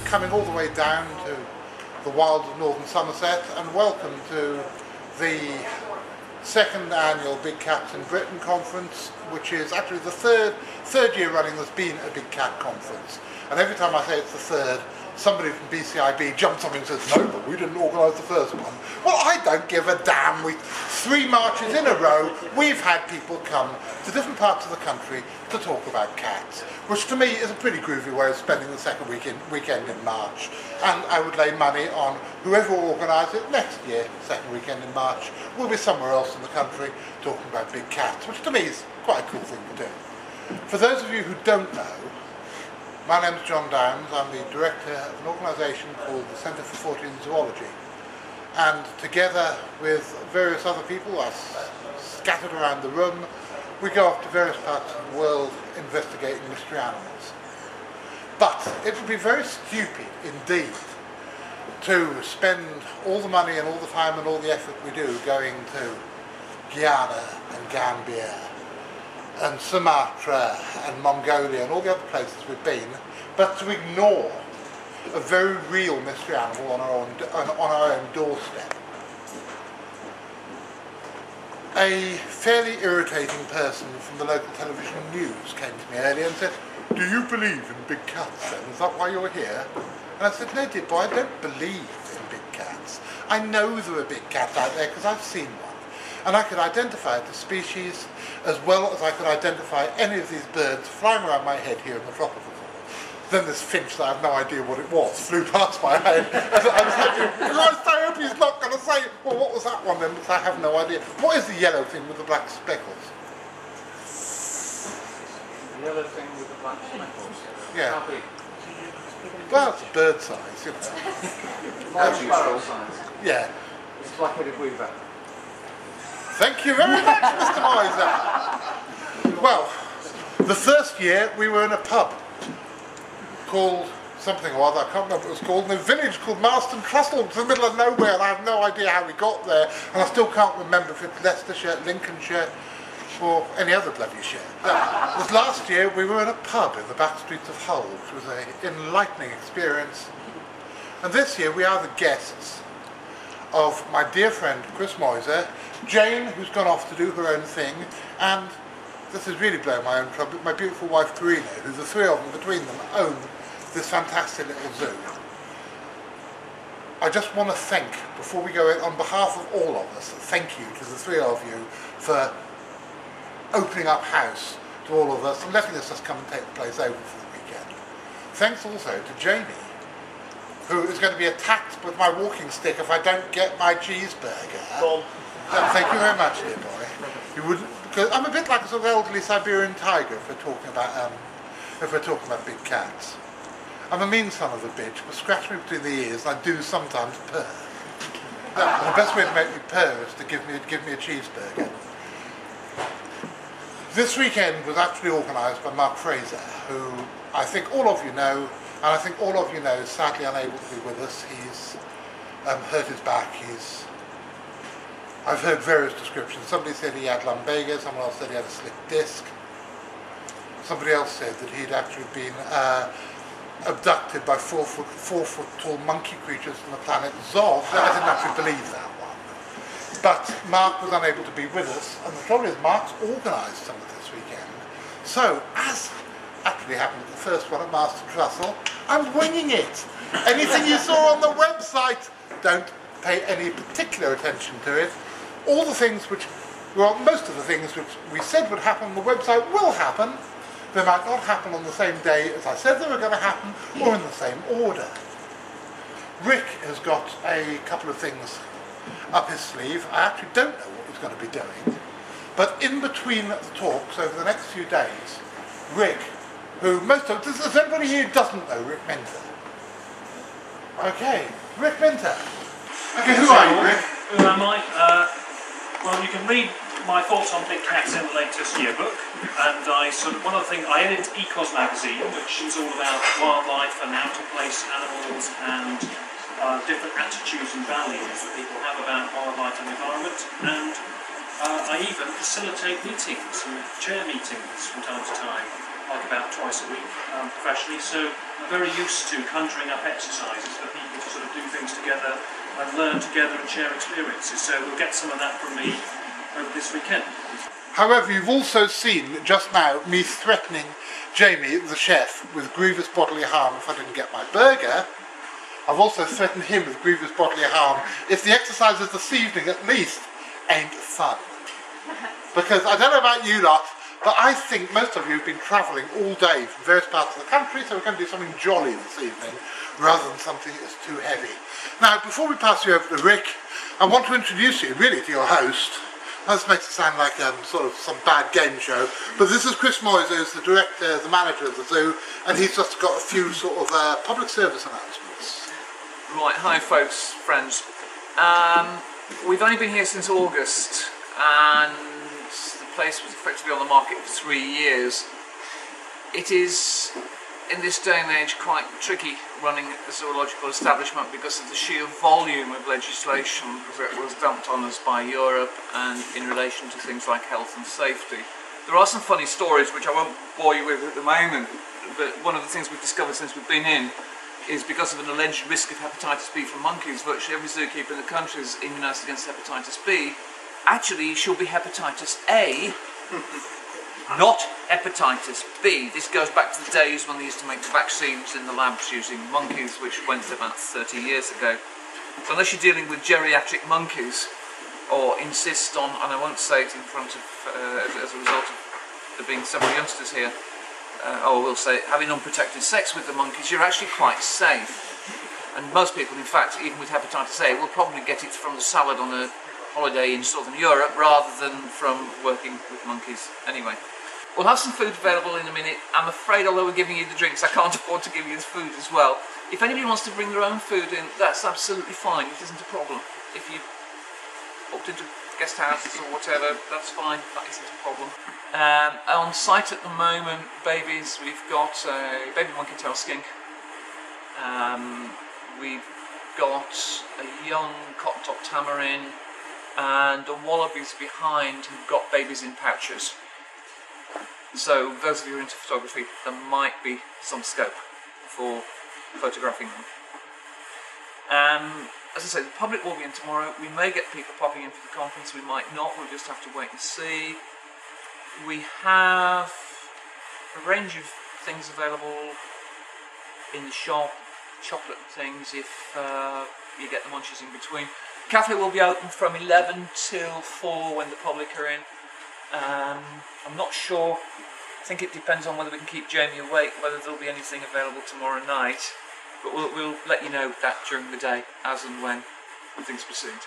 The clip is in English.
coming all the way down to the wilds of northern Somerset, and welcome to the second annual Big Cats in Britain conference, which is actually the third year running there's been a Big Cat conference. And every time I say it's the third, somebody from BCIB jumps on me and says, no, but we didn't organise the first one. Well, I don't give a damn. With 3 marches in a row, we've had people come to different parts of the country to talk about cats, which to me is a pretty groovy way of spending the second weekend in March. And I would lay money on whoever will organise it next year, second weekend in March, will be somewhere else in the country talking about big cats, which to me is quite a cool thing to do. For those of you who don't know, my name's John Downs. I'm the director of an organisation called the Centre for Fortean Zoology. And together with various other people, us scattered around the room, we go off to various parts of the world investigating mystery animals. But it would be very stupid indeed to spend all the money and all the time and all the effort we do going to Guyana and Gambia and Sumatra and Mongolia and all the other places we've been, but to ignore a very real mystery animal on our own doorstep. A fairly irritating person from the local television news came to me earlier and said, "Do you believe in big cats then? Is that why you're here?" And I said, "No, dear boy, I don't believe in big cats. I know there are big cats out there because I've seen one. And I could identify the species as well as I could identify any of these birds flying around my head here in the tropical zone." Then this finch that I have no idea what it was flew past my head. And I was thinking, Christ, I hope he's not going to say, well, what was that one then? Because I have no idea. What is the yellow thing with the black speckles? The yellow thing with the black speckles? Yeah. How big? Well, it's bird size, you know. Sparrow size? Yeah. It's black-headed weaver. Thank you very much, Mr. Miser. Well, the first year we were in a pub called something or other, I can't remember what it was called, in a village called Marston Trustle. It's in the middle of nowhere, and I have no idea how we got there, and I still can't remember if it's Leicestershire, Lincolnshire, or any other bloody shire. It was last year we were in a pub in the back streets of Hull, which was an enlightening experience. And this year we are the guests of my dear friend Chris Moiser, Jane, who's gone off to do her own thing, and this is really blowing my own trumpet, my beautiful wife Karina, who the three of them between them own this fantastic little zoo. I just want to thank, before we go in, on behalf of all of us, thank you to the three of you for opening up house to all of us and letting us just come and take the place over for the weekend. Thanks also to Jamie, who is going to be attacked with my walking stick if I don't get my cheeseburger. Thank you very much, dear boy. You wouldn't, because I'm a bit like a sort of elderly Siberian tiger if we're talking about big cats. I'm a mean son of a bitch, but scratch me between the ears, and I do sometimes purr. And the best way to make me purr is to give me a cheeseburger. This weekend was actually organised by Mark Fraser, who I think all of you know, and I think all of you know is sadly unable to be with us. He's hurt his back. I've heard various descriptions. Somebody said he had lumbago, someone else said he had a slip disc. Somebody else said that he'd actually been abducted by four foot tall monkey creatures from the planet Zov. I didn't actually believe that one. But Mark was unable to be with us, and the trouble is Mark's organised some of this weekend. So, as actually happened at the first one at Marston Trustle, I'm winging it. Anything you saw on the website, don't pay any particular attention to it. All the things which, well, most of the things which we said would happen on the website will happen. They might not happen on the same day as I said they were going to happen, or in the same order. Rick has got a couple of things up his sleeve. I actually don't know what he's going to be doing. But in between the talks over the next few days, Rick, who is anybody here who doesn't know Rick Minter? Okay, Rick Minter. Okay, who are you, Rick? Who am I? Well, you can read my thoughts on big cats in the latest yearbook, and one of the things I edit Ecos magazine, which is all about wildlife and how to place animals and different attitudes and values that people have about wildlife and environment, and I even facilitate meetings and chair meetings from time to time like about twice a week professionally, so I'm very used to conjuring up exercises for people to sort of do things together and learn together and share experiences. So we'll get some of that from me over this weekend. However, you've also seen just now me threatening Jamie, the chef, with grievous bodily harm if I didn't get my burger. I've also threatened him with grievous bodily harm if the exercises this evening at least ain't fun. Because I don't know about you lot, but I think most of you have been travelling all day from various parts of the country, so we're going to do something jolly this evening rather than something that's too heavy. Now, before we pass you over to Rick, I want to introduce you really to your host. This makes it sound like sort of some bad game show, but this is Chris Moyes, who's the director, the manager of the zoo, and he's just got a few sort of public service announcements. Right, hi folks, friends. We've only been here since August, and the place was effectively on the market for 3 years. It is, in this day and age, quite tricky running a zoological establishment because of the sheer volume of legislation that was dumped on us by Europe and in relation to things like health and safety. There are some funny stories which I won't bore you with at the moment, but one of the things we've discovered since we've been in is because of an alleged risk of hepatitis B from monkeys, virtually every zookeeper in the country is immunised against hepatitis B. Actually, it should be hepatitis A, not hepatitis B. This goes back to the days when they used to make vaccines in the labs using monkeys, which went about 30 years ago. So unless you're dealing with geriatric monkeys, or insist on, and I won't say it in front of, as a result of there being several youngsters here, or we'll say having unprotected sex with the monkeys, you're actually quite safe. And most people, in fact, even with hepatitis A, will probably get it from the salad on a holiday in Southern Europe rather than from working with monkeys anyway. We'll have some food available in a minute. I'm afraid, although we're giving you the drinks, I can't afford to give you the food as well. If anybody wants to bring their own food in, that's absolutely fine. It isn't a problem. If you booked into guest houses or whatever, that's fine. That isn't a problem. On site at the moment, babies, we've got a baby monkey tail skink. We've got a young cotton-top tamarin, and the wallabies behind who've got babies in pouches. So those of you who are into photography, there might be some scope for photographing them. As I say, the public will be in tomorrow. We may get people popping in for the conference, we might not, we'll just have to wait and see. We have a range of things available in the shop, chocolate things if you get the munchies in between. The cafe will be open from 11 till 4 when the public are in. I'm not sure. I think it depends on whether we can keep Jamie awake, whether there'll be anything available tomorrow night. But we'll let you know that during the day, as and when things proceed.